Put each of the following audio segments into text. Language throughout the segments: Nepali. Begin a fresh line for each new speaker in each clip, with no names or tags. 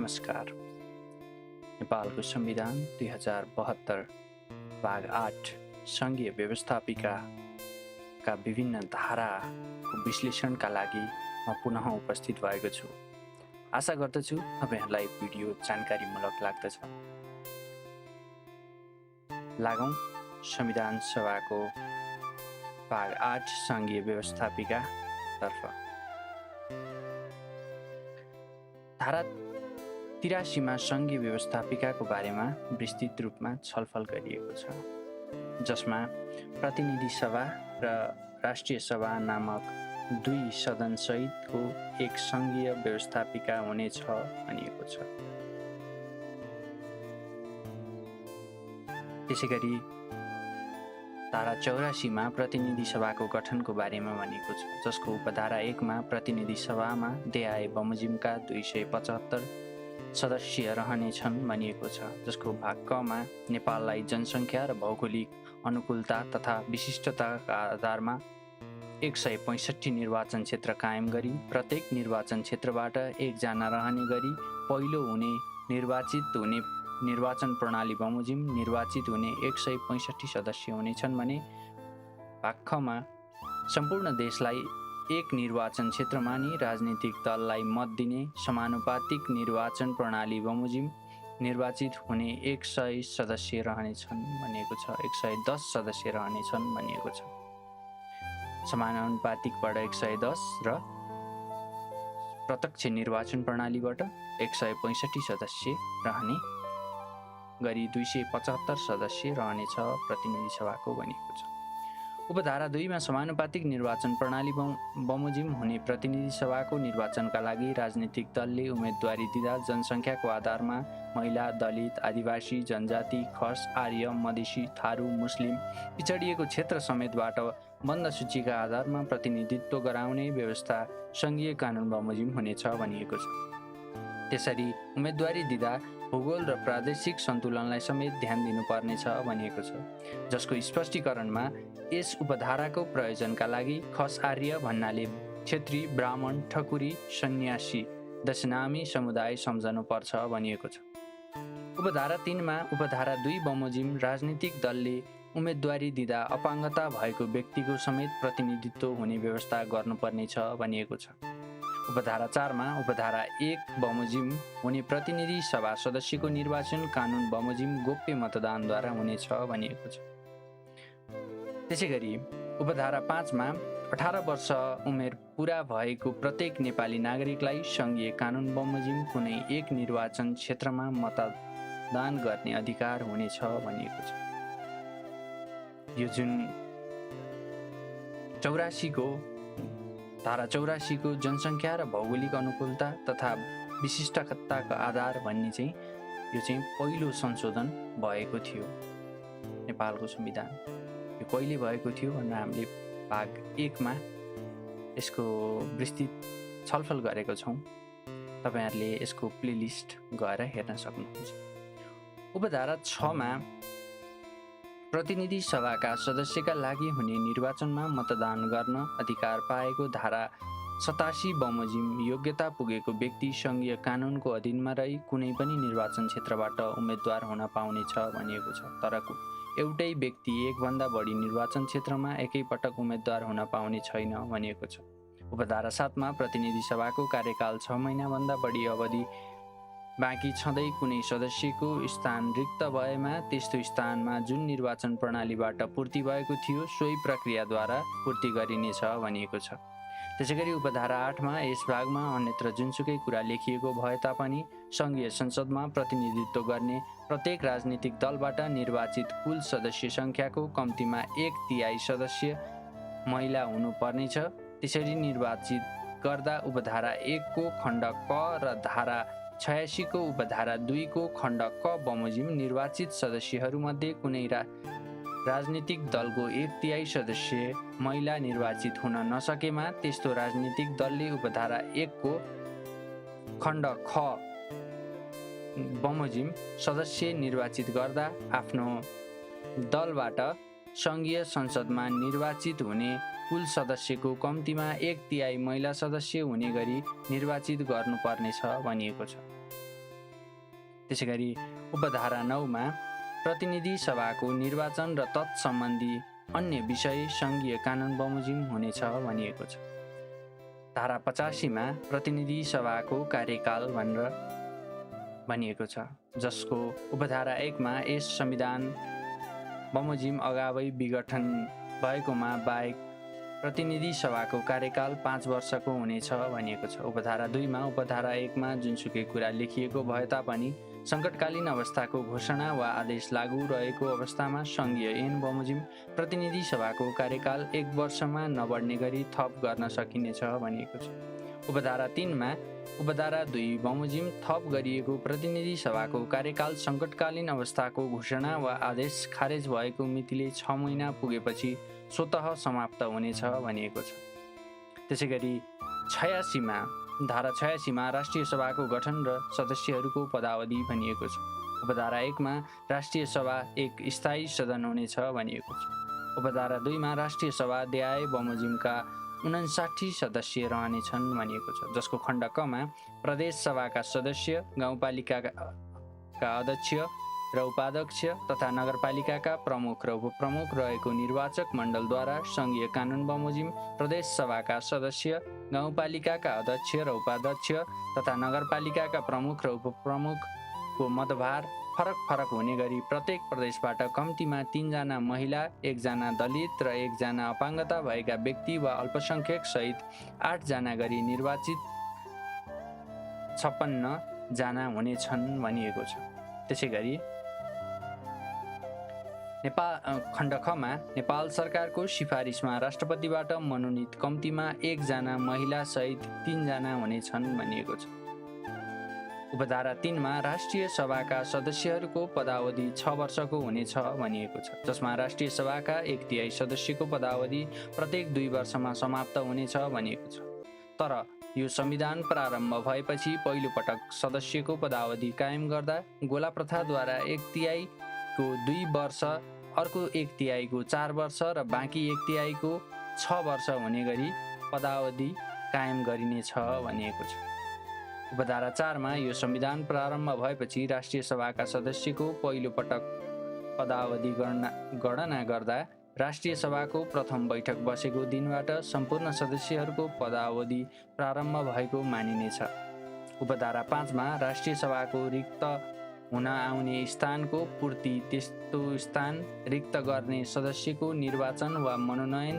नमस्कार। नेपालको संविधान 2072 भाग 8 सङ्घीय व्यवस्थापिकाका विभिन्न धाराको विश्लेषणका लागि म पुनः उपस्थित भएको छु। आशा गर्दछु तपाईँहरूलाई भिडियो जानकारीमूलक लाग्दछ। लागौँ संविधान सभाको भाग 8 सङ्घीय व्यवस्थापिकातर्फ। धारा 83 मा सङ्घीय व्यवस्थापिकाको बारेमा विस्तृत रूपमा छलफल गरिएको छ, जसमा प्रतिनिधि सभा र राष्ट्रिय सभा नामक दुई सदनसहितको एक सङ्घीय व्यवस्थापिका हुनेछ भनिएको छ। त्यसैगरी धारा 84 मा प्रतिनिधि सभाको गठनको बारेमा भनिएको छ, जसको उपधारा 1 मा प्रतिनिधि सभामा देहाय बमोजिमका 275 सदस्य रहनेछन् भनिएको छ, जसको भाग क मा नेपाललाई जनसङ्ख्या र भौगोलिक अनुकूलता तथा विशिष्टताका आधारमा 165 निर्वाचन क्षेत्र कायम गरी प्रत्येक निर्वाचन क्षेत्रबाट एकजना रहने गरी पहिलो हुने निर्वाचन प्रणाली बमोजिम निर्वाचित हुने 165 सदस्य हुनेछन् भने भाग ख मा सम्पूर्ण देशलाई एक निर्वाचन क्षेत्रमा नै राजनीतिक दललाई मत दिने समानुपातिक निर्वाचन प्रणाली बमोजिम निर्वाचित हुने 100 सदस्य रहनेछन् भनिएको छ। 110 सदस्य रहनेछन् भनिएको छ। समानुपातिकबाट 110 र प्रत्यक्ष निर्वाचन प्रणालीबाट 165 सदस्य रहने गरी 275 सदस्य रहनेछ प्रतिनिधि सभाको भनिएको छ। उपधारा 2 मा समानुपातिक निर्वाचन प्रणाली बमोजिम हुने प्रतिनिधि सभाको निर्वाचनका लागि राजनीतिक दलले उम्मेदवारी दिँदा जनसङ्ख्याको आधारमा महिला, दलित, आदिवासी, जनजाति, खस, आर्य, मधेसी, थारू, मुस्लिम, पिछडिएको क्षेत्र समेतबाट बन्द सूचीका आधारमा प्रतिनिधित्व गराउने व्यवस्था सङ्घीय कानुन बमोजिम हुनेछ भनिएको छ। त्यसरी उम्मेदवारी दिँदा भूगोल र प्रादेशिक सन्तुलनलाई समेत ध्यान दिनुपर्नेछ भनिएको छ, जसको स्पष्टीकरणमा यस उपधाराको प्रयोजनका लागि खस आर्य भन्नाले क्षेत्री, ब्राह्मण, ठकुरी, सन्यासी, दशनामी समुदाय सम्झनु पर्छ भनिएको छ। उपधारा 3 मा उपधारा 2 बमोजिम राजनीतिक दलले उम्मेदवारी दिँदा अपाङ्गता भएको व्यक्तिको समेत प्रतिनिधित्व हुने व्यवस्था गर्नुपर्नेछ भनिएको छ। उपधारा 4 मा उपधारा 1 बमोजिम हुने प्रतिनिधि सभा सदस्यको निर्वाचन कानुन बमोजिम गोप्य मतदानद्वारा हुनेछ भनिएको छ। त्यसैगरी उपधारा 5 मा 18 वर्ष उमेर पुरा भएको प्रत्येक नेपाली नागरिकलाई सङ्घीय कानुन बमोजिम कुनै एक निर्वाचन क्षेत्रमा मतदान गर्ने अधिकार हुनेछ भनिएको छ। यो जुन धारा 84 को जनसङ्ख्या र भौगोलिक अनुकूलता तथा विशिष्टताका आधार भन्ने चाहिँ यो चाहिँ पहिलो संशोधन भएको थियो नेपालको संविधान। यो कहिले भएको थियो भनेर हामीले भाग 1 मा यसको विस्तृत छलफल गरेको छौँ। तपाईँहरूले यसको प्लेलिस्ट गएर हेर्न सक्नुहुन्छ। उपधारा 6 मा प्रतिनिधि सभाका सदस्यका लागि हुने निर्वाचनमा मतदान गर्न अधिकार पाएको धारा 87 बमोजिम योग्यता पुगेको व्यक्ति सङ्घीय कानुनको अधीनमा रही कुनै पनि निर्वाचन क्षेत्रबाट उम्मेदवार हुन पाउनेछ भनिएको छ। तर एउटै व्यक्ति एकभन्दा बढी निर्वाचन क्षेत्रमा एकैपटक उम्मेदवार हुन पाउने छैन भनिएको छ। उपधारा 7 मा प्रतिनिधि सभाको कार्यकाल 6 महिनाभन्दा बढी अवधि बाँकी छँदै कुनै सदस्यको स्थान रिक्त भएमा त्यस्तो स्थानमा जुन निर्वाचन प्रणालीबाट पूर्ति भएको थियो सोही प्रक्रियाद्वारा पूर्ति गरिनेछ भनिएको छ। त्यसैगरी उपधारा 8 मा यस भागमा अन्यत्र जुनसुकै कुरा लेखिएको भए तापनि सङ्घीय संसदमा प्रतिनिधित्व गर्ने प्रत्येक राजनीतिक दलबाट निर्वाचित कुल सदस्य सङ्ख्याको कम्तीमा 1/3 सदस्य महिला हुनुपर्नेछ। त्यसरी निर्वाचित गर्दा उपधारा 1 को खण्ड क र धारा 86 को उपधारा 2 को खण्ड क बमोजिम निर्वाचित सदस्यहरूमध्ये कुनै राजनीतिक दलको 1/3 सदस्य महिला निर्वाचित हुन नसकेमा त्यस्तो राजनीतिक दलले उपधारा 1 को खण्ड ख बमोजिम सदस्य निर्वाचित गर्दा आफ्नो दलबाट सङ्घीय संसदमा निर्वाचित हुने कुल सदस्यको कम्तीमा 1/3 महिला सदस्य हुने गरी निर्वाचित गर्नुपर्नेछ भनिएको छ। त्यसै गरी उपधारा 9मा प्रतिनिधि सभाको निर्वाचन र तत्सम्बन्धी अन्य विषय सङ्घीय कानुन बमोजिम हुनेछ भनिएको छ। धारा 85मा प्रतिनिधि सभाको कार्यकाल भनेर भनिएको छ, जसको उपधारा 1मा यस संविधान बमोजिम अगावै विघटन भएकोमा बाहेक प्रतिनिधि सभाको कार्यकाल 5 वर्षको हुनेछ भनिएको छ। उपधारा 2मा उपधारा 1मा जुनसुकै कुरा लेखिएको भए तापनि सङ्कटकालीन अवस्थाको घोषणा वा आदेश लागू रहेको अवस्थामा सङ्घीय ऐन बमोजिम प्रतिनिधि सभाको कार्यकाल 1 वर्षमा नबढ्ने गरी थप गर्न सकिनेछ भनिएको छ। उपधारा 3मा उपधारा 2 बमोजिम थप गरिएको प्रतिनिधि सभाको कार्यकाल सङ्कटकालीन अवस्थाको घोषणा वा आदेश खारेज भएको मितिले 6 महिना पुगेपछि स्वतः समाप्त हुनेछ भनिएको छ। त्यसै गरी 86मा धारा 86मा राष्ट्रिय सभाको गठन र सदस्यहरूको पदावधि भनिएको छ। उपधारा 1मा राष्ट्रिय सभा एक स्थायी सदन हुनेछ भनिएको छ। उपधारा 2मा राष्ट्रिय सभा द्याय बमोजिमका 59 सदस्य रहनेछन् भनिएको छ, जसको खण्ड कमा प्रदेश सभाका सदस्य, गाउँपालिकाका अध्यक्ष र उपाध्यक्ष तथा नगरपालिकाका प्रमुख र उपप्रमुख रहेको निर्वाचक मण्डलद्वारा सङ्घीय कानुन बमोजिम प्रदेश सभाका सदस्य, गाउँपालिकाका अध्यक्ष र उपाध्यक्ष तथा नगरपालिकाका प्रमुख र उपप्रमुखको मतभार फरक फरक हुने गरी प्रत्येक प्रदेशबाट कम्तीमा 3 जना महिला, 1 जना दलित र 1 जना अपाङ्गता भएका व्यक्ति वा अल्पसङ्ख्यक सहित 8 जना गरी निर्वाचित 56 जना हुनेछन् भनिएको छ। त्यसै गरी खण्ड खमा नेपाल सरकारको सिफारिसमा राष्ट्रपतिबाट मनोनित कम्तीमा 1 जना महिला सहित 3 जना हुनेछन् भनिएको छ। उपधारा 3मा राष्ट्रिय सभाका सदस्यहरूको पदावधि 6 वर्षको हुनेछ भनिएको छ, जसमा राष्ट्रिय सभाका 1/3 सदस्यको पदावधि प्रत्येक 2 वर्षमा समाप्त हुनेछ भनिएको छ। तर यो संविधान प्रारम्भ भएपछि पहिलो पटक सदस्यको पदावधि कायम गर्दा गोला प्रथाद्वारा 1/3 को 2 वर्ष, अर्को 1/3 को 4 वर्ष र बाँकी 1/3 को 6 वर्ष हुने गरी पदावधि कायम गरिनेछ भनिएको छ। उपधारा 4मा यो संविधान प्रारम्भ भएपछि राष्ट्रिय सभाका सदस्यको पहिलो पटक पदावधि गणना गर्दा राष्ट्रिय सभाको प्रथम बैठक बसेको दिनबाट सम्पूर्ण सदस्यहरूको पदावधि प्रारम्भ भएको मानिनेछ। उपधारा 5मा राष्ट्रिय सभाको रिक्त हुन आउने स्थानको पूर्ति, त्यस्तो स्थान रिक्त गर्ने सदस्यको निर्वाचन वा मनोनयन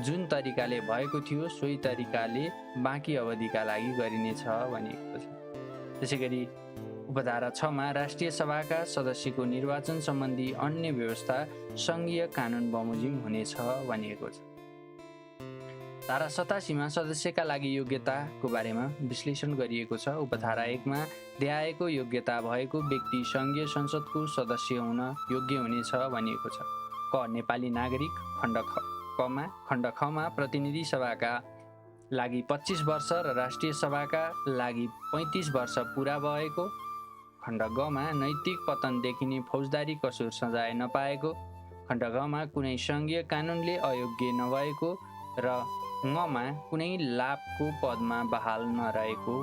जुन तरिकाले भएको थियो सोही तरिकाले बाँकी अवधिका लागि गरिनेछ भनिएको छ। त्यसै गरी उपधारा 6मा राष्ट्रिय सभाका सदस्यको निर्वाचन सम्बन्धी अन्य व्यवस्था सङ्घीय कानुन बमोजिम हुनेछ भनिएको छ। धारा 87मा सदस्यका लागि योग्यताको बारेमा विश्लेषण गरिएको छ। उपधारा 1मा द्याएको योग्यता भएको व्यक्ति सङ्घीय संसदको सदस्य हुन योग्य हुनेछ भनिएको छ। क नेपाली नागरिक, खण्ड खमा प्रतिनिधि सभाका लागि 25 वर्ष र राष्ट्रिय सभाका लागि 35 वर्ष पुरा भएको, खण्ड गमा नैतिक पतन देखिने फौजदारी कसुर सजाय नपाएको, खण्ड गमा कुनै सङ्घीय कानुनले अयोग्य नभएको र ङमा कुनै लाभको पदमा बहाल नरहेको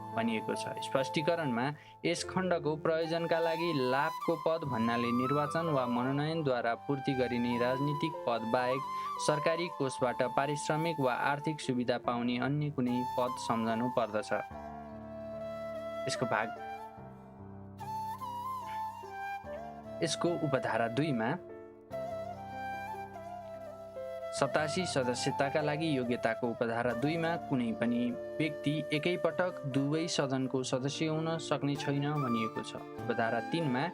भनिएको छ। स्पष्टीकरणमा यस खण्डको प्रयोजनका लागि लाभको पद भन्नाले निर्वाचन वा मनोनयनद्वारा पूर्ति गरिने राजनीतिक पद बाहेक सरकारी कोषबाट पारिश्रमिक वा आर्थिक सुविधा पाउने अन्य कुनै पद सम्झनु पर्दछ। यसको उपधारा 2मा 87 सदस्यताका लागि योग्यताको उपधारा 2मा कुनै पनि व्यक्ति एकैपटक दुवै सदनको सदस्य हुन सक्ने छैन भनिएको छ। उपधारा 3मा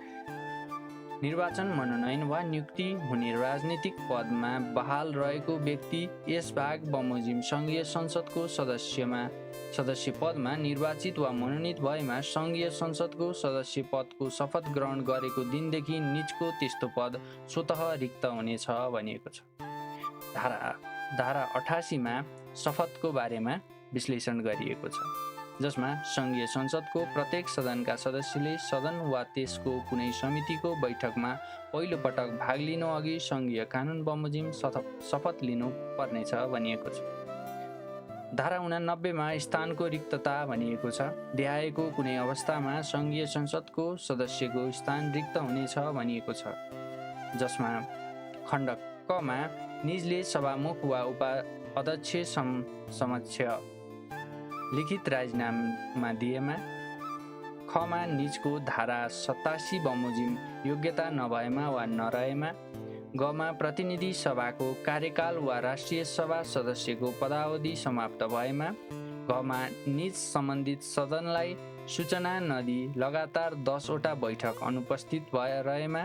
निर्वाचन, मनोनयन वा नियुक्ति हुने राजनीतिक पदमा बहाल रहेको व्यक्ति यसबाहेक बमोजिम सङ्घीय संसदको सदस्य पदमा निर्वाचित वा मनोनित भएमा सङ्घीय संसदको सदस्य पदको शपथ ग्रहण गरेको दिनदेखि निजको त्यस्तो पद स्वतः रिक्त हुनेछ भनिएको छ। धारा 88मा शपथको बारेमा विश्लेषण गरिएको छ, जसमा सङ्घीय संसदको प्रत्येक सदनका सदस्यले सदन वा त्यसको कुनै समितिको बैठकमा पहिलो पटक भाग लिनु अघि सङ्घीय कानुन बमोजिम शपथ लिनु पर्नेछ भनिएको छ। धारा 89मा स्थानको रिक्तता भनिएको छ। देहायको कुनै अवस्थामा सङ्घीय संसदको सदस्यको स्थान रिक्त हुनेछ भनिएको छ, जसमा खण्ड कमा निजले सभामुख वा उपाध्यक्ष समक्ष लिखित राजीनामा दिएमा, खमा निजको धारा 87 बमोजिम योग्यता नभएमा वा नरहेमा, गमा प्रतिनिधि सभाको कार्यकाल वा राष्ट्रिय सभा सदस्यको पदावधि समाप्त भएमा, घमा निज सम्बन्धित सदनलाई सूचना नदिई लगातार 10 वटा बैठक अनुपस्थित रहेमा,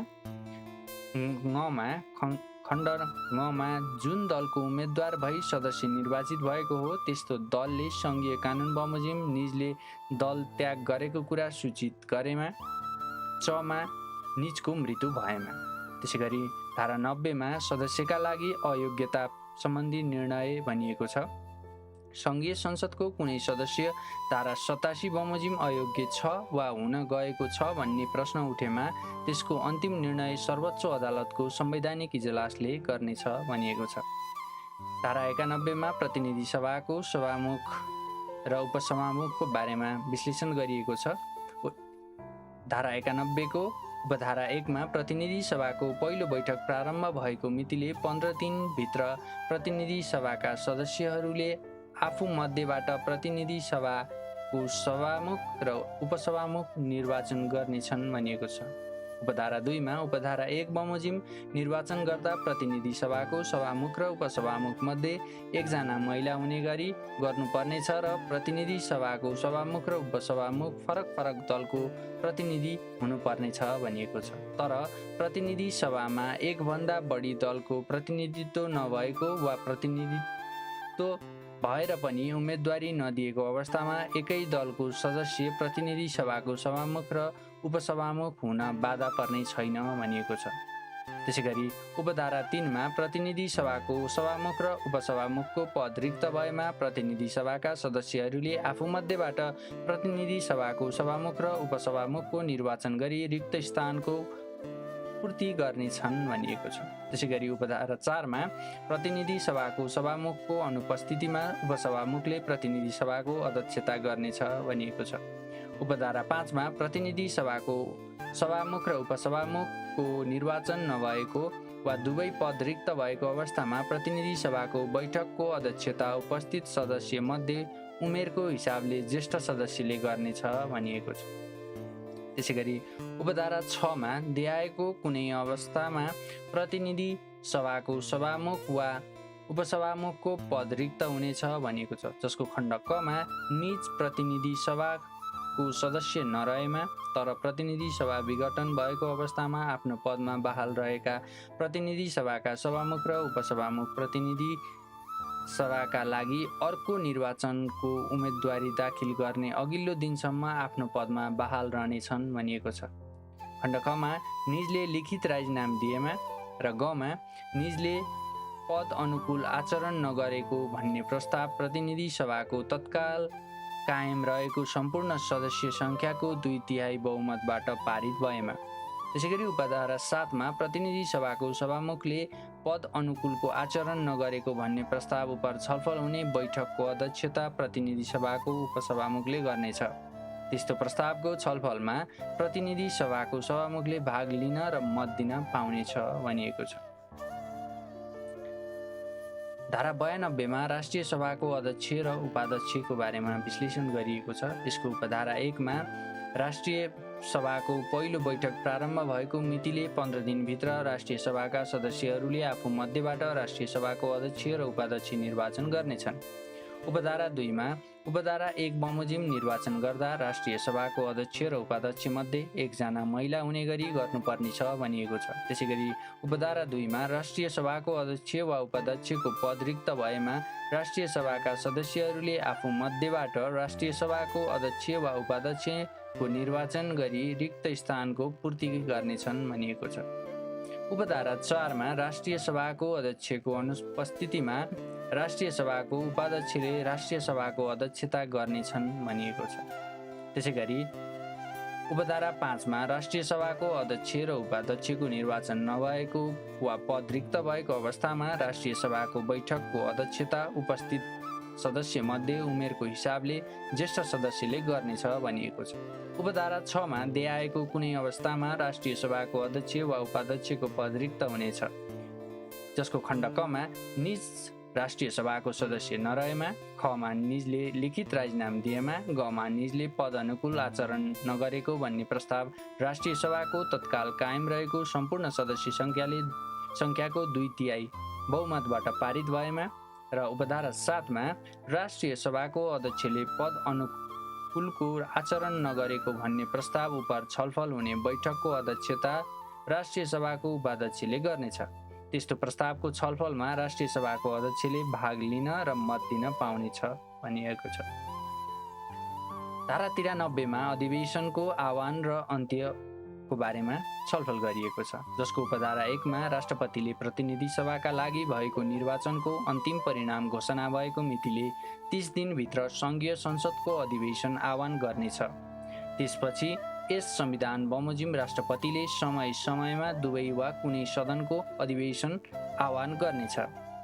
खण्ड ङमा जुन दलको उम्मेदवार भई सदस्य निर्वाचित भएको हो त्यस्तो दलले सङ्घीय कानुन बमोजिम निजले दल त्याग गरेको कुरा सूचित गरेमा, चमा निजको मृत्यु भएमा। त्यसै गरी धारा 90मा सदस्यका लागि अयोग्यता सम्बन्धी निर्णय भनिएको छ। सङ्घीय संसदको कुनै सदस्य धारा 87 बमोजिम अयोग्य छ वा हुन गएको छ भन्ने प्रश्न उठेमा त्यसको अन्तिम निर्णय सर्वोच्च अदालतको संवैधानिक इजलासले गर्नेछ भनिएको छ। धारा 91मा प्रतिनिधि सभाको सभामुख र उपसभामुखको बारेमा विश्लेषण गरिएको छ। धारा 91 को उपधारा 1 मा प्रतिनिधि सभाको पहिलो बैठक प्रारम्भ भएको मितिले 15 दिनभित्र प्रतिनिधि सभाका सदस्यहरूले आफू मध्येबाट प्रतिनिधि सभाको सभामुख र उपसभामुख निर्वाचन गर्नेछन् भनिएको छ। उपधारा 2 मा उपधारा 1 बमोजिम निर्वाचन गर्दा प्रतिनिधि सभाको सभामुख र उपसभामुख मध्ये एकजना महिला हुने गरी गर्नुपर्नेछ र प्रतिनिधि सभाको सभामुख र उपसभामुख फरक फरक दलको प्रतिनिधि हुनुपर्नेछ भनिएको छ। तर प्रतिनिधि सभामा एकभन्दा बढी दलको प्रतिनिधित्व नभएको वा प्रतिनिधित्व भएर पनि उम्मेदवारी नदिएको अवस्थामा एकै दलको सदस्य प्रतिनिधि सभाको सभामुख र उपसभामुख हुन बाधा पर्ने छैन भनिएको छ। त्यसैगरी उपधारा 3 मा प्रतिनिधि सभाको सभामुख र उपसभामुखको पद रिक्त भएमा प्रतिनिधि सभाका सदस्यहरूले आफूमध्येबाट प्रतिनिधि सभाको सभामुख र उपसभामुखको निर्वाचन गरी रिक्त स्थानको पूर्ति गर्नेछन् भनिएको छ। त्यसैगरी उपधारा 4 मा प्रतिनिधि सभाको सभामुखको अनुपस्थितिमा उपसभामुखले प्रतिनिधि सभाको अध्यक्षता गर्नेछ भनिएको छ। उपधारा 5 मा प्रतिनिधि सभाको सभामुख र उपसभामुखको निर्वाचन नभएको वा दुवै पद रिक्त भएको अवस्थामा प्रतिनिधि सभाको बैठकको अध्यक्षता उपस्थित सदस्य मध्ये उमेरको हिसाबले ज्येष्ठ सदस्यले गर्नेछ भनिएको छ। त्यसैगरी उपधारा 6 मा देहायको कुनै अवस्थामा प्रतिनिधि सभाको सभामुख वा उपसभामुखको पद रिक्त हुनेछ भनिएको छ, जसको खण्ड क मा निज प्रतिनिधि सभाको सदस्य नरहेमा तर प्रतिनिधि सभा विघटन भएको अवस्थामा आफ्नो पदमा बहाल रहेका प्रतिनिधि सभाका सभामुख र उपसभामुख प्रतिनिधि सभाका लागि अर्को निर्वाचनको उम्मेदवारी दाखिल गर्ने अघिल्लो दिनसम्म आफ्नो पदमा बहाल रहनेछन् भनिएको छ। खण्ड ख मा निजले लिखित राजीनामा दिएमा र ग मा निजले पद अनुकूल आचरण नगरेको भन्ने प्रस्ताव प्रतिनिधि सभाको तत्काल कायम रहेको सम्पूर्ण सदस्य सङ्ख्याको 2/3 बहुमतबाट पारित भएमा। त्यसैगरी उपधारा 7 मा प्रतिनिधि सभाको सभामुखले पद अनुकूलको आचरण नगरेको भन्ने प्रस्ताव उप छलफल हुने बैठकको अध्यक्षता प्रतिनिधि सभाको उपसभामुखले गर्नेछ। त्यस्तो प्रस्तावको छलफलमा प्रतिनिधि सभाको सभामुखले भाग लिन र मत दिन पाउनेछ भनिएको छ। धारा 92 मा राष्ट्रिय सभाको अध्यक्ष र उपाध्यक्षको बारेमा विश्लेषण गरिएको छ। यसको उपधारा 1 मा राष्ट्रिय सभाको पहिलो बैठक प्रारम्भ भएको मितिले 15 दिनभित्र राष्ट्रिय सभाका सदस्यहरूले आफू मध्येबाट राष्ट्रिय सभाको अध्यक्ष र उपाध्यक्ष निर्वाचन गर्नेछन्। उपधारा 2 मा उपधारा 1 बमोजिम निर्वाचन गर्दा राष्ट्रिय सभाको अध्यक्ष र उपाध्यक्ष मध्ये एकजना महिला हुने गरी गर्नुपर्नेछ भनिएको छ। त्यसैगरी उपधारा 2 मा राष्ट्रिय सभाको अध्यक्ष वा उपाध्यक्षको पद रिक्त भएमा राष्ट्रिय सभाका सदस्यहरूले आफू मध्येबाट राष्ट्रिय सभाको अध्यक्ष वा उपाध्यक्षको निर्वाचन गरी रिक्त स्थानको पूर्ति गर्नेछन् भनिएको छ। उपधारा 4 मा राष्ट्रिय सभाको अध्यक्षको अनुपस्थितिमा राष्ट्रिय सभाको उपाध्यक्षले राष्ट्रिय सभाको अध्यक्षता गर्नेछन् भनिएको छ। त्यसैगरी उपधारा 5 मा राष्ट्रिय सभाको अध्यक्ष र उपाध्यक्षको निर्वाचन नभएको वा पद रिक्त भएको अवस्थामा राष्ट्रिय सभाको बैठकको अध्यक्षता उपस्थित सदस्य मध्ये उमेरको हिसाबले ज्येष्ठ सदस्यले गर्नेछ भनिएको छ। उपधारा 6 मा देआएको कुनै अवस्थामा राष्ट्रिय सभाको अध्यक्ष वा उपाध्यक्षको पद रिक्त हुनेछ, जसको खण्ड क मा निज राष्ट्रिय सभाको सदस्य नरहेमा, ख मा निजले लिखित राजीनामा दिएमा, ग मा निजले पद अनुकूल आचरण नगरेको भन्ने प्रस्ताव राष्ट्रिय सभाको तत्काल कायम रहेको सम्पूर्ण सदस्य सङ्ख्याको 2/3 बहुमतबाट पारित भएमा, र उपधारा 7 मा राष्ट्रिय सभाको अध्यक्षले पद अनुकूलको आचरण नगरेको भन्ने प्रस्ताव उप छलफल हुने बैठकको अध्यक्षता राष्ट्रिय सभाको उपाध्यक्षले गर्नेछ। त्यस्तो प्रस्तावको छलफलमा राष्ट्रिय सभाको अध्यक्षले भाग लिन र मत दिन पाउनेछ भनिएको छ। धारा 93 मा अधिवेशनको आह्वान र अन्त्यको बारेमा छलफल गरिएको छ, जसको उपधारा 1 मा राष्ट्रपतिले प्रतिनिधि सभाका लागि भएको निर्वाचनको अन्तिम परिणाम घोषणा भएको मितिले 30 दिनभित्र सङ्घीय संसदको अधिवेशन आह्वान गर्नेछ। त्यसपछि यस संविधान बमोजिम राष्ट्रपतिले समय समयमा दुवै वा कुनै सदनको अधिवेशन आह्वान गर्नेछ,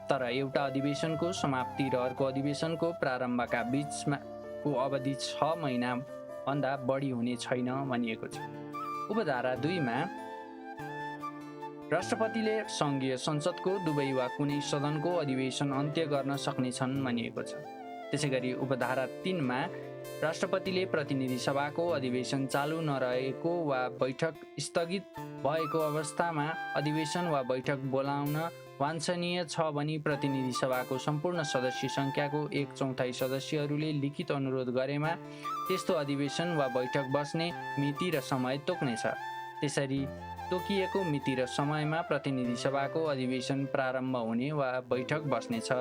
तर एउटा अधिवेशनको समाप्ति र अर्को अधिवेशनको प्रारम्भका बीचमा को अवधि 6 महिनाभन्दा बढी हुने छैन भनिएको छ। उपधारा 2 मा राष्ट्रपतिले सङ्घीय संसदको दुवै वा कुनै सदनको अधिवेशन अन्त्य गर्न सक्नेछन् भनिएको छ। त्यसैगरी उपधारा 3 मा राष्ट्रपतिले प्रतिनिधि सभाको अधिवेशन चालु नरहेको वा बैठक स्थगित भएको अवस्थामा अधिवेशन वा बैठक बोलाउन वाञ्छनीय छ भनी प्रतिनिधि सभाको सम्पूर्ण सदस्य सङ्ख्याको 1/4 सदस्यहरूले लिखित अनुरोध गरेमा त्यस्तो अधिवेशन वा बैठक बस्ने मिति र समय तोक्नेछ। त्यसरी तोकिएको मिति र समयमा प्रतिनिधि सभाको अधिवेशन प्रारम्भ हुने वा बैठक बस्नेछ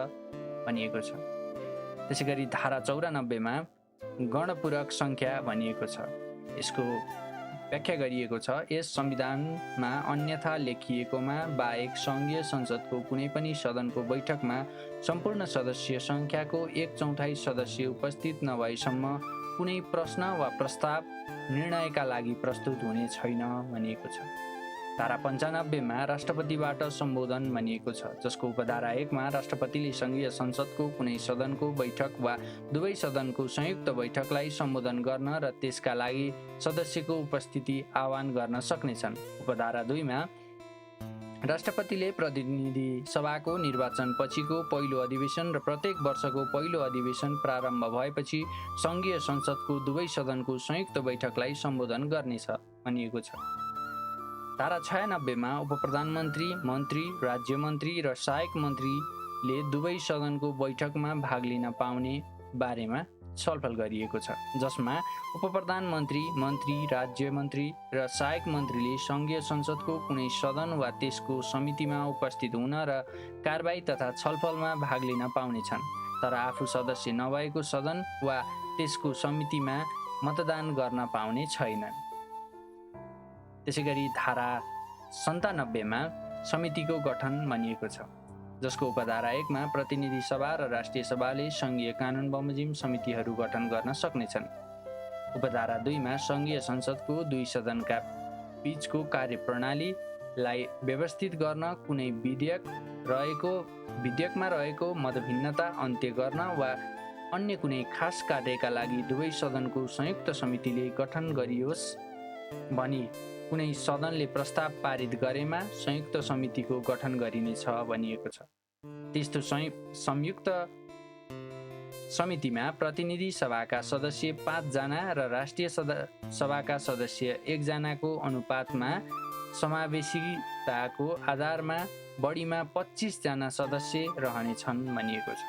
भनिएको छ। त्यसैगरी धारा 94 मा गणपूरक सङ्ख्या भनिएको छ। यसको व्याख्या गरिएको छ, यस संविधानमा अन्यथा लेखिएकोमा बाहेक सङ्घीय संसदको कुनै पनि सदनको बैठकमा सम्पूर्ण सदस्य सङ्ख्याको 1/4 सदस्य उपस्थित नभएसम्म कुनै प्रश्न वा प्रस्ताव निर्णयका लागि प्रस्तुत हुने छैन भनिएको छ। धारा 95 मा राष्ट्रपतिबाट सम्बोधन भनिएको छ, जसको उपधारा 1 मा राष्ट्रपतिले सङ्घीय संसदको कुनै सदनको बैठक वा दुवै सदनको संयुक्त बैठकलाई सम्बोधन गर्न र त्यसका लागि सदस्यको उपस्थिति आह्वान गर्न सक्नेछन्। उपधारा 2 मा राष्ट्रपतिले प्रतिनिधि सभाको निर्वाचन पछिको पहिलो अधिवेशन र प्रत्येक वर्षको पहिलो अधिवेशन प्रारम्भ भएपछि सङ्घीय संसदको दुवै सदनको संयुक्त बैठकलाई सम्बोधन गर्नेछ भनिएको छ। धारा 96 मा उपप्रधानमन्त्री, मन्त्री, राज्यमन्त्री र सहायक मन्त्रीले दुवै सदनको बैठकमा भाग लिन पाउने बारेमा छलफल गरिएको छ, जसमा उपप्रधानमन्त्री, मन्त्री, राज्यमन्त्री र सहायक मन्त्रीले सङ्घीय संसदको कुनै सदन वा त्यसको समितिमा उपस्थित हुन र कारबाही तथा छलफलमा भाग लिन पाउनेछन्, तर आफू सदस्य नभएको सदन वा त्यसको समितिमा मतदान गर्न पाउने छैनन्। त्यसैगरी धारा 97 मा समितिको गठन भनिएको छ, जसको उपधारा 1 मा प्रतिनिधि सभा र राष्ट्रिय सभाले सङ्घीय कानुन बमोजिम समितिहरू गठन गर्न सक्नेछन्। उपधारा 2 मा सङ्घीय संसदको दुई सदनका बीचको कार्यप्रणालीलाई व्यवस्थित गर्न कुनै विधेयकमा रहेको मतभिन्नता अन्त्य गर्न वा अन्य कुनै खास कार्यका लागि दुवै सदनको संयुक्त समितिले गठन गरियोस् भनी कुनै सदनले प्रस्ताव पारित गरेमा संयुक्त समितिको गठन गरिनेछ भनिएको छ। त्यस्तो संयुक्त समितिमा प्रतिनिधि सभाका सदस्य 5 जना र राष्ट्रिय सभाका सदस्य 1 जनाको अनुपातमा समावेशिताको आधारमा बढीमा 25 जना सदस्य रहनेछन् भनिएको छ।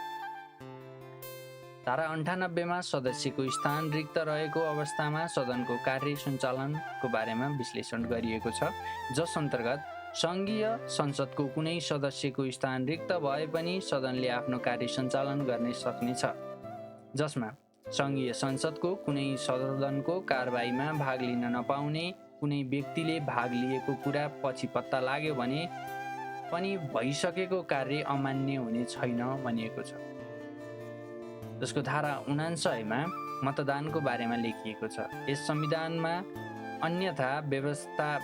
धारा 98 मा सदस्यको स्थान रिक्त रहेको अवस्थामा सदनको कार्य सञ्चालनको बारेमा विश्लेषण गरिएको छ, जस अन्तर्गत सङ्घीय संसदको कुनै सदस्यको स्थान रिक्त भए पनि सदनले आफ्नो कार्य सञ्चालन गर्न सक्नेछ, जसमा सङ्घीय संसदको कुनै सदनको कारबाहीमा भाग लिन नपाउने कुनै व्यक्तिले भाग लिएको कुरा पछि पत्ता लाग्यो भने पनि भइसकेको कार्य अमान्य हुने छैन भनिएको छ। जसको धारा 99 मा मतदानको बारेमा लेखिएको छ। यस संविधानमा अन्यथा व्यवस्था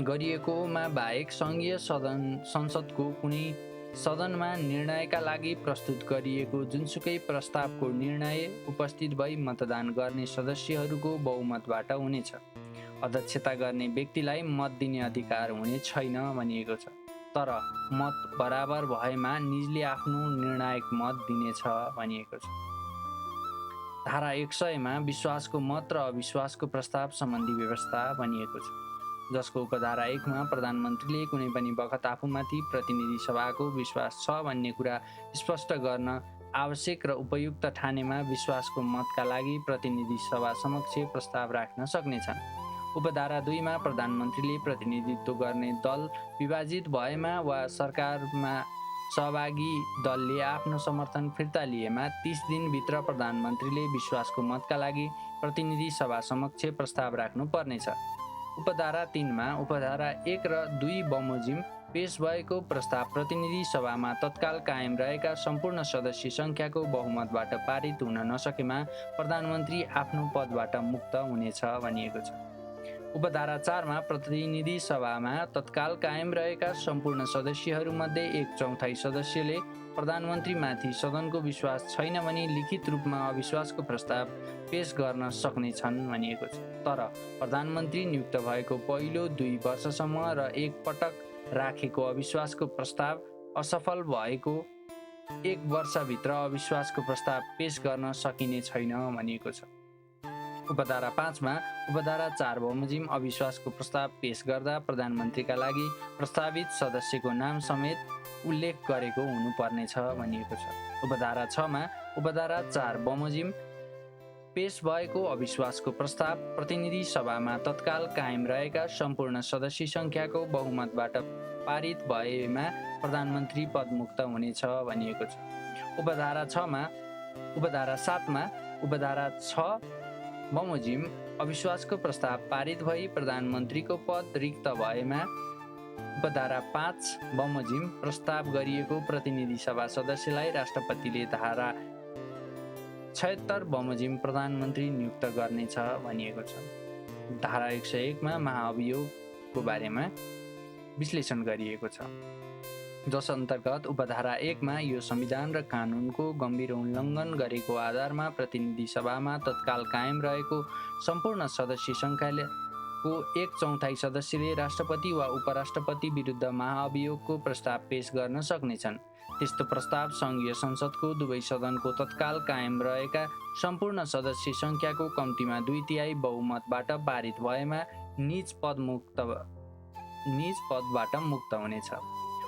गरिएकोमा बाहेक सङ्घीय संसदको कुनै सदनमा निर्णयका लागि प्रस्तुत गरिएको जुनसुकै प्रस्तावको निर्णय उपस्थित भई मतदान गर्ने सदस्यहरूको बहुमतबाट हुनेछ। अध्यक्षता गर्ने व्यक्तिलाई मत दिने अधिकार हुने छैन भनिएको छ। तर मत बराबर भएमा निजले आफ्नो निर्णायक मत दिनेछ भनिएको छ। धारा 100 विश्वासको मत र अविश्वासको प्रस्ताव सम्बन्धी व्यवस्था भनिएको छ, जसको उपधारा 1 प्रधानमन्त्रीले कुनै पनि बखत आफूमाथि प्रतिनिधि सभाको विश्वास छ भन्ने कुरा स्पष्ट गर्न आवश्यक र उपयुक्त ठानेमा विश्वासको मतका लागि प्रतिनिधि सभा समक्ष प्रस्ताव राख्न सक्नेछन्। उपधारा 2 प्रधानमन्त्रीले प्रतिनिधित्व गर्ने दल विभाजित भएमा वा सरकारमा सहभागी दलले आफ्नो समर्थन फिर्ता लिएमा 30 दिनभित्र प्रधानमन्त्रीले विश्वासको मतका लागि प्रतिनिधि सभा समक्ष प्रस्ताव राख्नु पर्नेछ। उपधारा 3 उपधारा 1 र 2 बमोजिम पेश भएको प्रस्ताव प्रतिनिधि सभामा तत्काल कायम रहेका सम्पूर्ण सदस्य सङ्ख्याको बहुमतबाट पारित हुन नसकेमा प्रधानमन्त्री आफ्नो पदबाट मुक्त हुनेछ भनिएको छ। उपधारा 4 प्रतिनिधि सभामा तत्काल कायम रहेका सम्पूर्ण सदस्यहरूमध्ये 1/4 सदस्यले प्रधानमन्त्रीमाथि सदनको विश्वास छैन भनी लिखित रूपमा अविश्वासको प्रस्ताव पेश गर्न सक्नेछन् भनिएको छ। तर प्रधानमन्त्री नियुक्त भएको पहिलो 2 वर्षसम्म र एक पटक राखेको अविश्वासको प्रस्ताव असफल भएको 1 वर्षभित्र अविश्वासको प्रस्ताव पेश गर्न सकिने छैन भनिएको छ। उपधारा 5 उपधारा 4 बमोजिम अविश्वासको प्रस्ताव पेश गर्दा प्रधानमन्त्रीका लागि प्रस्तावित सदस्यको नाम समेत उल्लेख गरेको हुनुपर्नेछ भनिएको छ। उपधारा 6 उपधारा 4 बमोजिम पेश भएको अविश्वासको प्रस्ताव प्रतिनिधि सभामा तत्काल कायम रहेका सम्पूर्ण सदस्य सङ्ख्याको बहुमतबाट पारित भएमा प्रधानमन्त्री पदमुक्त हुनेछ भनिएको छ। उपधारा 7 उपधारा 6 बमोजिम अविश्वासको प्रस्ताव पारित भई प्रधानमन्त्रीको पद रिक्त भएमा उपधारा 5 बमोजिम प्रस्ताव गरिएको प्रतिनिधि सभा सदस्यलाई राष्ट्रपतिले धारा 76 बमोजिम प्रधानमन्त्री नियुक्त गर्नेछ भनिएको छ। धारा 101 महाअभियोगको बारेमा विश्लेषण गरिएको छ, जस अन्तर्गत उपधारा 1 यो संविधान र कानुनको गम्भीर उल्लङ्घन गरेको आधारमा प्रतिनिधि सभामा तत्काल कायम रहेको सम्पूर्ण सदस्य सङ्ख्याको 1/4 सदस्यले राष्ट्रपति वा उपराष्ट्रपति विरुद्ध महाअभियोगको प्रस्ताव पेश गर्न सक्नेछन्। त्यस्तो प्रस्ताव सङ्घीय संसदको दुवै सदनको तत्काल कायम रहेका सम्पूर्ण सदस्य सङ्ख्याको कम्तीमा 2/3 बहुमतबाट पारित भएमा निज पदबाट मुक्त हुनेछ।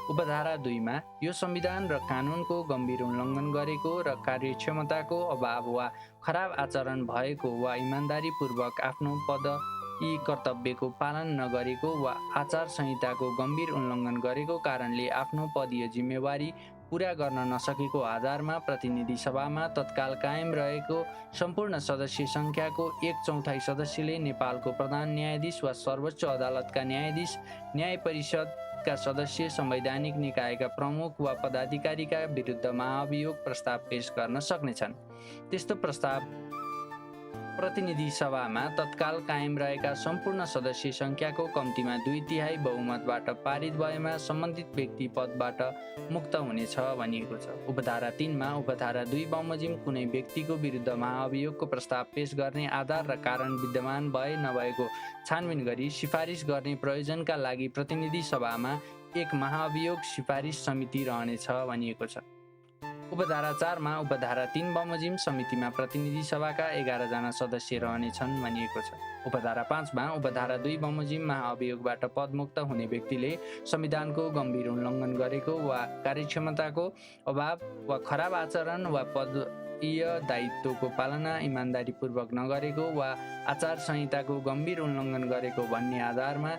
उपधारा 2 यो संविधान र कानुनको गम्भीर उल्लङ्घन गरेको र कार्यक्षमताको अभाव वा खराब आचरण भएको वा इमान्दारीपूर्वक आफ्नो पदयी कर्तव्यको पालन नगरेको वा आचार संहिताको गम्भीर उल्लङ्घन गरेको कारणले आफ्नो पदीय जिम्मेवारी पुरा गर्न नसकेको आधारमा प्रतिनिधि सभामा तत्काल कायम रहेको सम्पूर्ण सदस्य सङ्ख्याको 1/4 सदस्यले नेपालको प्रधान न्यायाधीश वा सर्वोच्च अदालतका न्यायाधीश, न्याय परिषदका सदस्य, संवैधानिक निकायका प्रमुख वा पदाधिकारीका विरुद्ध महाअभियोग प्रस्ताव पेश गर्न सक्नेछन्। त्यस्तो प्रस्ताव प्रतिनिधि सभामा तत्काल कायम रहेका सम्पूर्ण सदस्य सङ्ख्याको कम्तीमा 2/3 बहुमतबाट पारित भएमा सम्बन्धित व्यक्ति पदबाट मुक्त हुनेछ भनिएको छ। उपधारा 3 उपधारा 2 बमोजिम कुनै व्यक्तिको विरुद्ध महाअभियोगको प्रस्ताव पेश गर्ने आधार र कारण विद्यमान भए नभएको छानबिन गरी सिफारिस गर्ने प्रयोजनका लागि प्रतिनिधि सभामा एक महाअभियोग सिफारिस समिति रहनेछ भनिएको छ। उपधारा 4 उपधारा 3 बमोजिम समितिमा प्रतिनिधि सभाका 11 जना सदस्य रहनेछन् भनिएको छ। उपधारा 5 उपधारा 2 बमोजिम महाअभियोगबाट पदमुक्त हुने व्यक्तिले संविधानको गम्भीर उल्लङ्घन गरेको वा कार्यक्षमताको अभाव वा खराब आचरण वा पदीय दायित्वको पालना इमान्दारीपूर्वक नगरेको वा आचार संहिताको गम्भीर उल्लङ्घन गरेको भन्ने आधारमा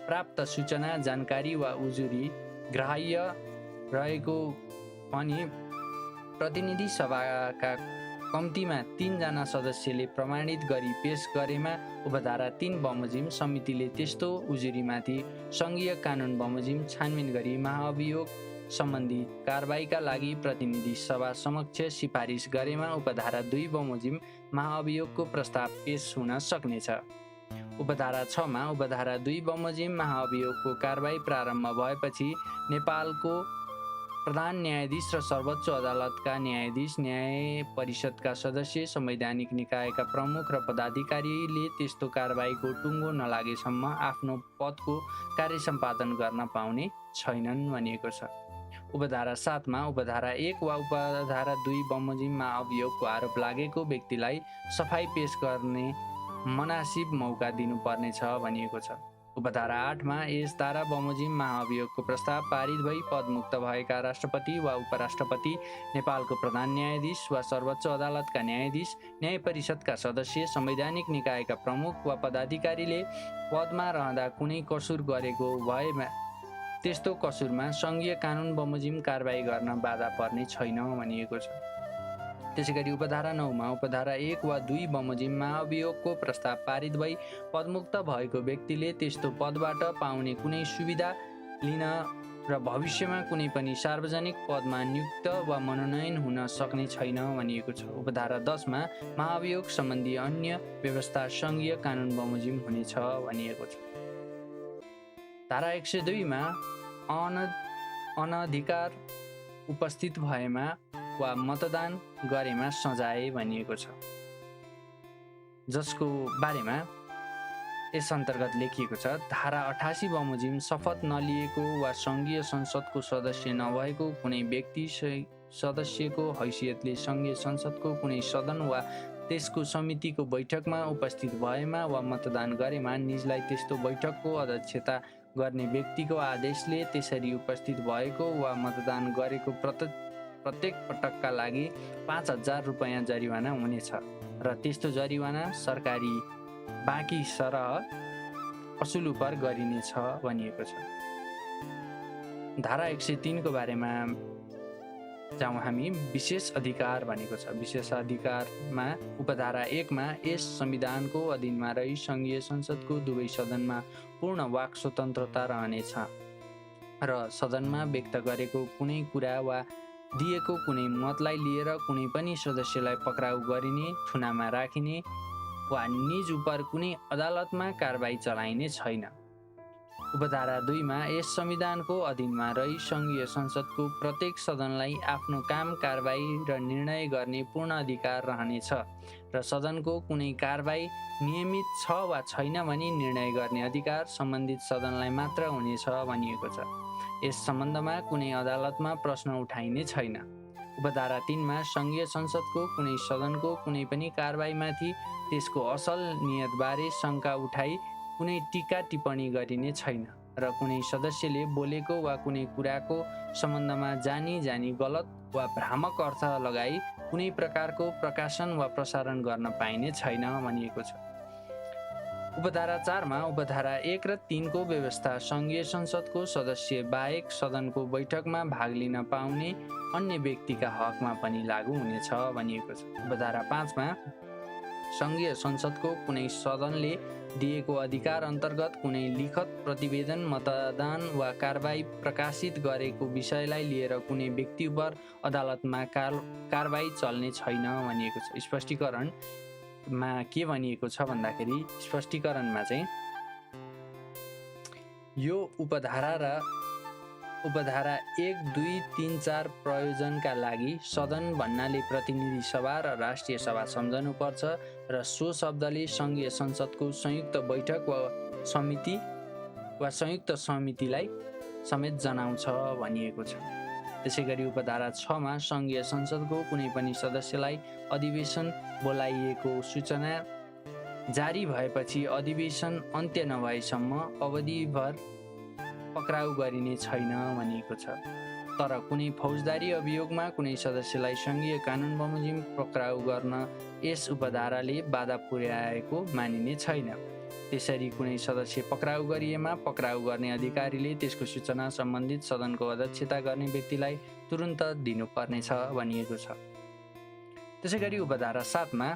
प्राप्त सूचना, जानकारी वा उजुरी ग्राह्य रहेको पनि प्रतिनिधि सभाका कम्तीमा 3 जना सदस्यले प्रमाणित गरी पेश गरेमा उपधारा 3 बमोजिम समितिले त्यस्तो उजुरीमाथि सङ्घीय कानुन बमोजिम छानबिन गरी महाअभियोग सम्बन्धी कारबाहीका लागि प्रतिनिधि सभा समक्ष सिफारिस गरेमा उपधारा 2 बमोजिम महाअभियोगको प्रस्ताव पेश हुन सक्नेछ। उपधारा 6 उपधारा 2 बमोजिम महाअभियोगको कारबाही प्रारम्भ भएपछि नेपालको प्रधान न्यायाधीश र सर्वोच्च अदालतका न्यायाधीश, न्याय परिषदका सदस्य, संवैधानिक निकायका प्रमुख र पदाधिकारीले त्यस्तो कारबाहीको टुङ्गो नलागेसम्म आफ्नो पदको कार्य सम्पादन गर्न पाउने छैनन् भनिएको छ। उपधारा 7 मा उपधारा 1 वा उपधारा 2 बमोजिममा अभियोगको आरोप लागेको व्यक्तिलाई सफाई पेश गर्ने मनासिब मौका दिनुपर्नेछ भनिएको छ। उपधारा 8 मा यस धारा बमोजिम महाअभियोगको प्रस्ताव पारित भई पदमुक्त भएका राष्ट्रपति वा उपराष्ट्रपति, नेपालको प्रधान न्यायाधीश वा सर्वोच्च अदालतका न्यायाधीश, न्याय परिषदका सदस्य, संवैधानिक निकायका प्रमुख वा पदाधिकारीले पदमा रहँदा कुनै कसुर गरेको भएमा त्यस्तो कसुरमा सङ्घीय कानुन बमोजिम कारबाही गर्न बाधा पर्ने छैन भनिएको छ। त्यसैगरी उपधारा 9 मा उपधारा 1 वा 2 बमोजिममा अभियोगको प्रस्ताव पारित भई पदमुक्त भएको व्यक्तिले त्यस्तो पदबाट पाउने कुनै सुविधा लिन र भविष्यमा कुनै पनि सार्वजनिक पदमा नियुक्त वा मनोनयन हुन सक्ने छैन भनिएको छ। उपधारा 10 मा महाअभियोग सम्बन्धी अन्य व्यवस्था सङ्घीय कानुन बमोजिम हुनेछ भनिएको छ। धारा 102 मा अनधिकार उपस्थित भएमा वा मतदान गरेमा सजाय भनिएको छ, जसको बारेमा यस अन्तर्गत लेखिएको छ। धारा 88 बमोजिम शपथ नलिएको वा सङ्घीय संसदको सदस्य नभएको कुनै व्यक्ति सदस्यको हैसियतले सङ्घीय संसदको कुनै सदन वा त्यसको समितिको बैठकमा उपस्थित भएमा वा मतदान गरेमा निजलाई त्यस्तो बैठकको अध्यक्षता गर्ने व्यक्तिको आदेशले त्यसरी उपस्थित भएको वा मतदान गरेको प्रत्येक पटकका लागि 5,000 रुपैयाँ जरिवाना हुनेछ र त्यस्तो जरिवाना सरकारी बाँकी सरह असुल उपर गरिनेछ भनिएको छ। धारा 103 को बारेमा जाउँ हामी। विशेष अधिकार भनेको छ। विशेष अधिकारमा उपधारा 1 मा यस संविधानको अधीनमा रही सङ्घीय संसदको दुवै सदनमा पूर्ण वाक स्वतन्त्रता रहनेछ र सदनमा व्यक्त गरेको कुनै कुरा वा दिएको कुनै मतलाई लिएर कुनै पनि सदस्यलाई पक्राउ गरिने, थुनामा राखिने वा निज उपर कुनै अदालतमा कारबाही चलाइने छैन। उपधारा 2 मा यस संविधानको अधीनमा रही सङ्घीय संसदको प्रत्येक सदनलाई आफ्नो काम कारबाही र निर्णय गर्ने पूर्ण अधिकार रहनेछ र सदनको कुनै कारबाही नियमित छ वा छैन भनी निर्णय गर्ने अधिकार सम्बन्धित सदनलाई मात्र हुनेछ भनिएको छ। यस सम्बन्धमा कुनै अदालतमा प्रश्न उठाइने छैन। उपधारा 3 मा सङ्घीय संसदको कुनै सदनको कुनै पनि कारबाहीमाथि त्यसको असल नियतबारे शङ्का उठाई कुनै टीका टिप्पणी गरिने छैन र कुनै सदस्यले बोलेको वा कुनै कुराको सम्बन्धमा जानी गलत वा भ्रामक अर्थ लगाई कुनै प्रकारको प्रकाशन वा प्रसारण गर्न पाइने छैन भनिएको छ। उपधारा 4 मा उपधारा 1 र 3 को व्यवस्था सङ्घीय संसदको सदस्य बाहेक सदनको बैठकमा भाग लिन पाउने अन्य व्यक्तिका हकमा पनि लागू हुनेछ भनिएको छ। उपधारा 5 मा सङ्घीय संसदको कुनै सदनले दिएको अधिकार अन्तर्गत कुनै लिखत प्रतिवेदन, मतदान वा कारबाही प्रकाशित गरेको विषयलाई लिएर कुनै व्यक्ति उपर अदालतमा कारबाही चल्ने छैन भनिएको छ। स्पष्टीकरणमा के भनिएको छ भन्दाखेरि स्पष्टीकरणमा चाहिँ यो उपधारा 1, 2, 3, 4 प्रयोजनका लागि सदन भन्नाले प्रतिनिधि सभा र राष्ट्रिय सभा सम्झनुपर्छ र सो शब्दले सङ्घीय संसदको संयुक्त बैठक वा समिति वा संयुक्त समितिलाई समेत जनाउँछ भनिएको छ। त्यसैगरी उपधारा 6 मा सङ्घीय संसदको कुनै पनि सदस्यलाई अधिवेशन बोलाइएको सूचना जारी भएपछि अधिवेशन अन्त्य नभएसम्म अवधिभर पक्राउ गरिने छैन भनिएको छ। तर कुनै फौजदारी अभियोगमा कुनै सदस्यलाई सङ्घीय कानुन बमोजिम पक्राउ गर्न यस उपधाराले बाधा पुर्याएको मानिने छैन। त्यसरी कुनै सदस्य पक्राउ गरिएमा पक्राउ गर्ने अधिकारीले त्यसको सूचना सम्बन्धित सदनको अध्यक्षता गर्ने व्यक्तिलाई तुरुन्त दिनुपर्नेछ भनिएको छ। त्यसैगरी उपधारा 7 मा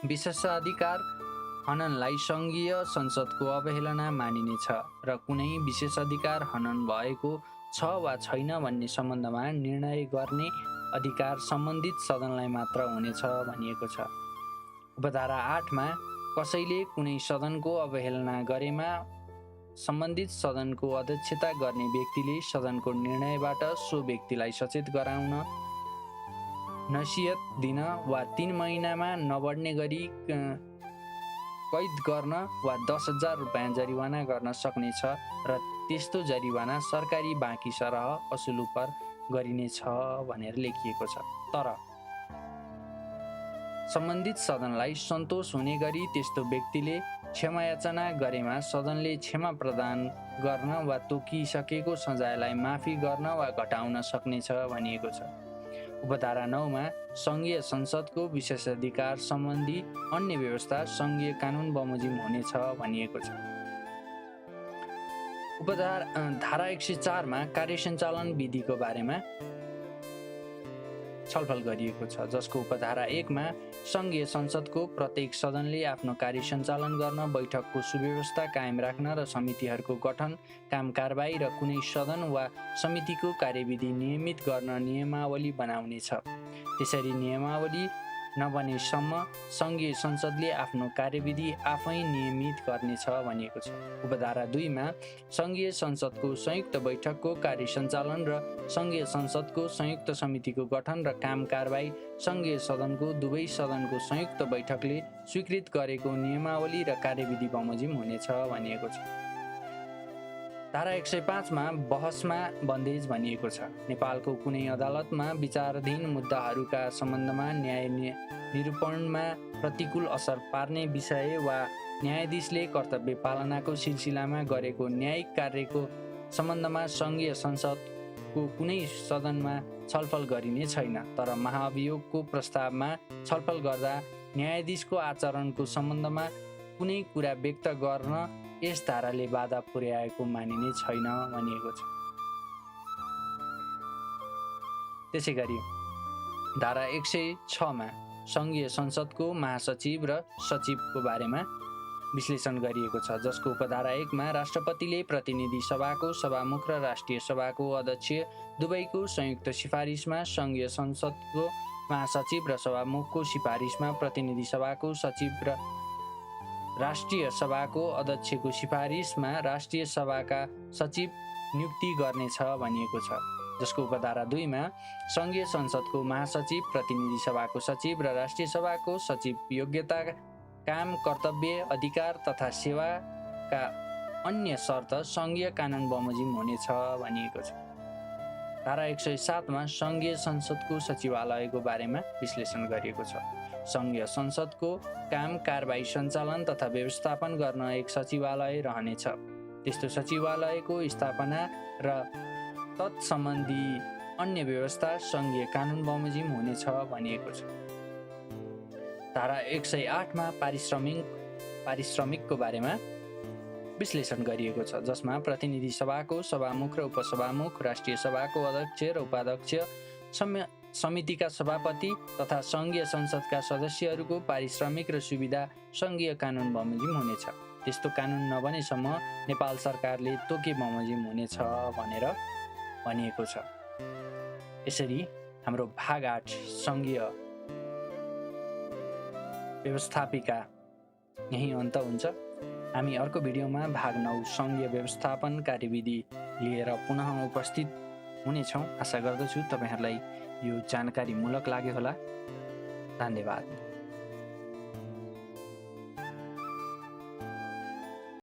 विशेषाधिकार हननलाई सङ्घीय संसदको अवहेलना मानिनेछ र कुनै विशेषाधिकार हनन भएको छ वा छैन भन्ने सम्बन्धमा निर्णय गर्ने अधिकार सम्बन्धित सदनलाई मात्र हुनेछ भनिएको छ। उपधारा 8 मा कसैले कुनै सदनको अवहेलना गरेमा सम्बन्धित सदनको अध्यक्षता गर्ने व्यक्तिले सदनको निर्णयबाट सो व्यक्तिलाई सचेत गराउन, नसिहत दिन वा 3 महिनामा नबढ्ने गरी कैद गर्न वा 10,000 रुपैयाँ जरिवाना गर्न सक्नेछ र त्यस्तो जरिवाना सरकारी बाँकी सरह असुल उप गरिनेछ भनेर लेखिएको छ। तर सम्बन्धित सदनलाई सन्तोष हुने गरी त्यस्तो व्यक्तिले क्षमायाचना गरेमा सदनले क्षमा प्रदान गर्न वा तोकिसकेको सजायलाई माफी गर्न वा घटाउन सक्नेछ भनिएको छ। उपधारा 9 मा सङ्घीय संसदको विशेषाधिकार सम्बन्धी अन्य व्यवस्था सङ्घीय कानुन बमोजिम हुनेछ भनिएको छ। धारा 104 मा कार्यसञ्चालन विधिको बारेमा छलफल गरिएको छ, जसको उपधारा 1 मा सङ्घीय संसदको प्रत्येक सदनले आफ्नो कार्य सञ्चालन गर्न, बैठकको सुव्यवस्था कायम राख्न र समितिहरूको गठन, काम कारबाही र कुनै सदन वा समितिको कार्यविधि नियमित गर्न नियमावली बनाउनेछ। त्यसरी नियमावली नबनेसम्म सङ्घीय संसदले आफ्नो कार्यविधि आफै नियमित गर्नेछ भनिएको छ। उपधारा 2 मा सङ्घीय संसदको संयुक्त बैठकको कार्य सञ्चालन र सङ्घीय संसदको संयुक्त समितिको गठन र काम कारबाही सङ्घीय सदनको दुवै सदनको संयुक्त बैठकले स्वीकृत गरेको नियमावली र कार्यविधि बमोजिम हुनेछ भनिएको छ। धारा 105 मा बहसमा बन्देज भनिएको छ। नेपालको कुनै अदालतमा विचाराधीन मुद्दाहरूका सम्बन्धमा न्याय निरूपणमा प्रतिकूल असर पार्ने विषय वा न्यायाधीशले कर्तव्य पालनाको सिलसिलामा गरेको न्यायिक कार्यको सम्बन्धमा सङ्घीय संसदको कुनै सदनमा छलफल गरिने छैन। तर महाभियोगको प्रस्तावमा छलफल गर्दा न्यायाधीशको आचरणको सम्बन्धमा कुनै कुरा व्यक्त गर्न यस धाराले बाधा पुर्याएको मानिने छैन भनिएको छ। त्यसै गरी धारा 106 मा सङ्घीय संसदको महासचिव र सचिवको बारेमा विश्लेषण गरिएको छ, जसको उपधारा 1 मा राष्ट्रपतिले प्रतिनिधि सभाको सभामुख र राष्ट्रिय सभाको अध्यक्ष दुवैको संयुक्त सिफारिसमा सङ्घीय संसदको महासचिव र सभामुखको सिफारिसमा प्रतिनिधि सभाको सचिव र राष्ट्रिय सभाको अध्यक्षको सिफारिसमा राष्ट्रिय सभाका सचिव नियुक्ति गर्नेछ भनिएको छ, जसको उपधारा 2 मा सङ्घीय संसदको महासचिव, प्रतिनिधि सभाको सचिव र राष्ट्रिय सभाको सचिव योग्यता, काम, कर्तव्य, अधिकार तथा सेवाका अन्य शर्त सङ्घीय कानुन बमोजिम हुनेछ भनिएको छ। धारा 107 मा सङ्घीय संसदको सचिवालयको बारेमा विश्लेषण गरिएको छ। सङ्घीय संसदको काम कारबाही सञ्चालन तथा व्यवस्थापन गर्न एक सचिवालय रहनेछ। त्यस्तो सचिवालयको स्थापना र तत्सम्बन्धी अन्य व्यवस्था सङ्घीय कानुन बमोजिम हुनेछ भनिएको छ। धारा 108 मा पारिश्रमिकको बारेमा विश्लेषण गरिएको छ, जसमा प्रतिनिधि सभाको सभामुख र उपसभामुख, राष्ट्रिय सभाको अध्यक्ष र उपाध्यक्ष, समितिका सभापति तथा सङ्घीय संसदका सदस्यहरूको पारिश्रमिक र सुविधा सङ्घीय कानुन बमोजिम हुनेछ। त्यस्तो कानुन नबनेसम्म नेपाल सरकारले तोके बमोजिम हुनेछ भनेर भनिएको छ। यसरी हाम्रो भाग 8 सङ्घीय व्यवस्थापिका यही अन्त हुन्छ। हामी अर्को भिडियोमा भाग 9 सङ्घीय व्यवस्थापन कार्यविधि लिएर पुनः उपस्थित हुनेछौँ। आशा गर्दछु तपाईँहरूलाई यो जानकारीमूलक लाग्यो होला। धन्यवाद।